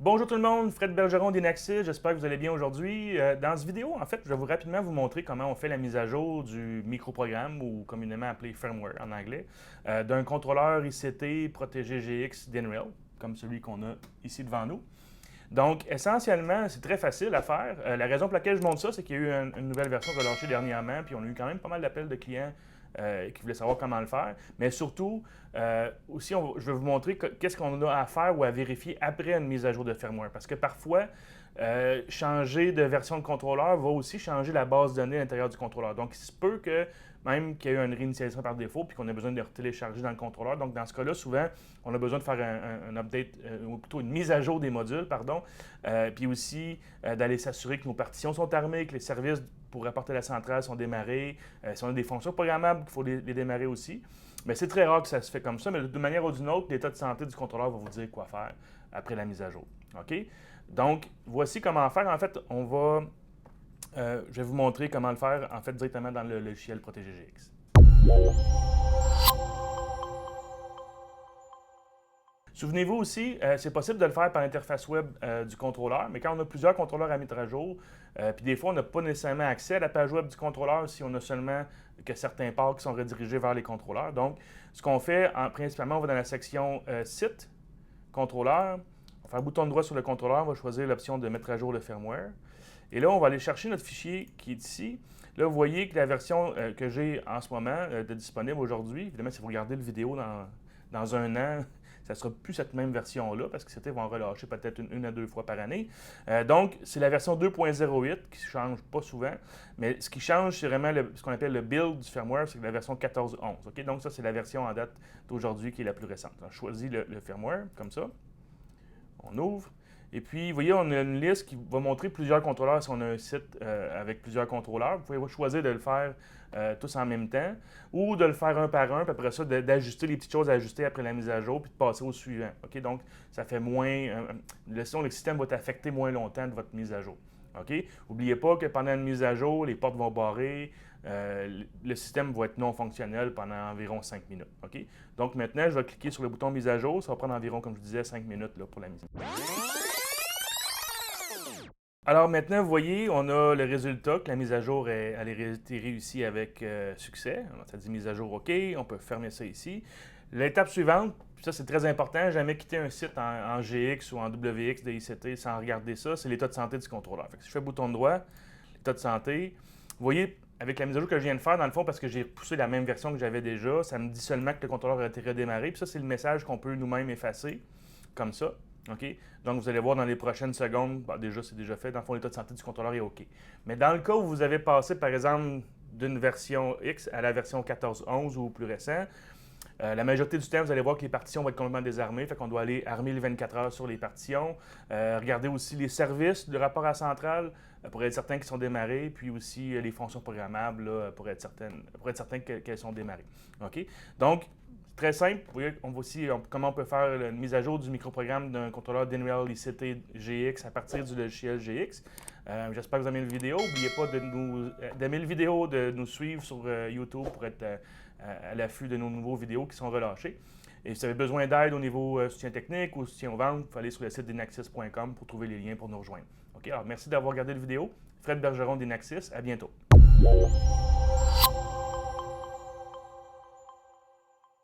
Bonjour tout le monde, Fred Bergeron d'Inaxis, j'espère que vous allez bien aujourd'hui. Dans cette vidéo, en fait, je vais rapidement vous montrer comment on fait la mise à jour du microprogramme, ou communément appelé firmware en anglais, d'un contrôleur ICT protégé GX d'Inrail, comme celui qu'on a ici devant nous. Donc, essentiellement, c'est très facile à faire. La raison pour laquelle je montre ça, c'est qu'il y a eu une nouvelle version relâchée dernièrement, puis on a eu quand même pas mal d'appels de clients qui voulaient savoir comment le faire. Mais surtout, aussi, je vais vous montrer qu'est-ce qu'on a à faire ou à vérifier après une mise à jour de firmware. Parce que parfois, changer de version de contrôleur va aussi changer la base de données à l'intérieur du contrôleur. Donc, il se peut que même qu'il y ait eu une réinitialisation par défaut puis qu'on ait besoin de télécharger dans le contrôleur. Donc, dans ce cas-là, souvent, on a besoin de faire un update, ou plutôt une mise à jour des modules, pardon. Puis aussi, d'aller s'assurer que nos partitions sont armées, que les services pour rapporter la centrale sont démarrés. Si on a des fonctions programmables, il faut les démarrer aussi. Mais c'est très rare que ça se fait comme ça, mais d'une manière ou d'une autre, l'état de santé du contrôleur va vous dire quoi faire après la mise à jour. OK? Donc, voici comment faire. En fait, je vais vous montrer comment le faire en fait directement dans le logiciel Protégé GX. Souvenez-vous aussi, c'est possible de le faire par l'interface web du contrôleur, mais quand on a plusieurs contrôleurs à mettre à jour, puis des fois on n'a pas nécessairement accès à la page web du contrôleur si on a seulement que certains ports qui sont redirigés vers les contrôleurs. Donc, ce qu'on fait, principalement, on va dans la section Site, Contrôleur, on va faire un bouton droit sur le contrôleur, on va choisir l'option de mettre à jour le firmware. Et là, on va aller chercher notre fichier qui est ici. Là, vous voyez que la version que j'ai en ce moment de disponible aujourd'hui, évidemment, si vous regardez la vidéo dans un an, ça ne sera plus cette même version-là, parce que c'était vont relâcher peut-être une à deux fois par année. Donc, c'est la version 2.08 qui ne change pas souvent, mais ce qui change, c'est vraiment ce qu'on appelle le build du firmware, c'est la version 14.11. Okay? Donc, ça, c'est la version en date d'aujourd'hui qui est la plus récente. On choisit le firmware, comme ça. On ouvre. Et puis, vous voyez, on a une liste qui va montrer plusieurs contrôleurs si on a un site avec plusieurs contrôleurs. Vous pouvez choisir de le faire tous en même temps ou de le faire un par un, puis après ça, d'ajuster les petites choses à ajuster après la mise à jour, puis de passer au suivant. OK? Donc, ça fait moins. Le système va t'affecter moins longtemps de votre mise à jour. OK? N'oubliez pas que pendant une mise à jour, les portes vont barrer. Le système va être non fonctionnel pendant environ 5 minutes. OK? Donc maintenant, je vais cliquer sur le bouton mise à jour. Ça va prendre environ, comme je disais, 5 minutes là, pour la mise à jour. Alors maintenant, vous voyez, on a le résultat que la mise à jour elle a été réussie avec succès. Alors, ça dit mise à jour OK, on peut fermer ça ici. L'étape suivante, ça c'est très important, jamais quitter un site en GX ou en WX de ICT sans regarder ça, c'est l'état de santé du contrôleur. Fait que si je fais bouton droit, l'état de santé, vous voyez, avec la mise à jour que je viens de faire, dans le fond, parce que j'ai repoussé la même version que j'avais déjà, ça me dit seulement que le contrôleur a été redémarré. Puis ça, c'est le message qu'on peut nous-mêmes effacer, comme ça. OK? Donc, vous allez voir dans les prochaines secondes, déjà, c'est déjà fait. Dans le fond, l'état de santé du contrôleur est OK. Mais dans le cas où vous avez passé, par exemple, d'une version X à la version 14.11 ou plus récent, la majorité du temps, vous allez voir que les partitions vont être complètement désarmées. Fait qu'on doit aller armer les 24 heures sur les partitions. Regarder aussi les services de rapport à la centrale pour être certain qu'ils sont démarrés. Puis aussi les fonctions programmables là, pour être certain qu'elles sont démarrées. OK? Donc, très simple. Vous voyez, on voit aussi comment on peut faire une mise à jour du microprogramme d'un contrôleur d'Inrail ICT GX à partir du logiciel GX. J'espère que vous avez aimé la vidéo. N'oubliez pas d'aimer la vidéo, de nous suivre sur YouTube pour être à l'affût de nos nouveaux vidéos qui sont relâchées. Et si vous avez besoin d'aide au niveau soutien technique ou soutien aux ventes, il faut aller sur le site d'Inaxis.com pour trouver les liens pour nous rejoindre. OK? Alors, merci d'avoir regardé la vidéo. Fred Bergeron d'Inaxis. À bientôt.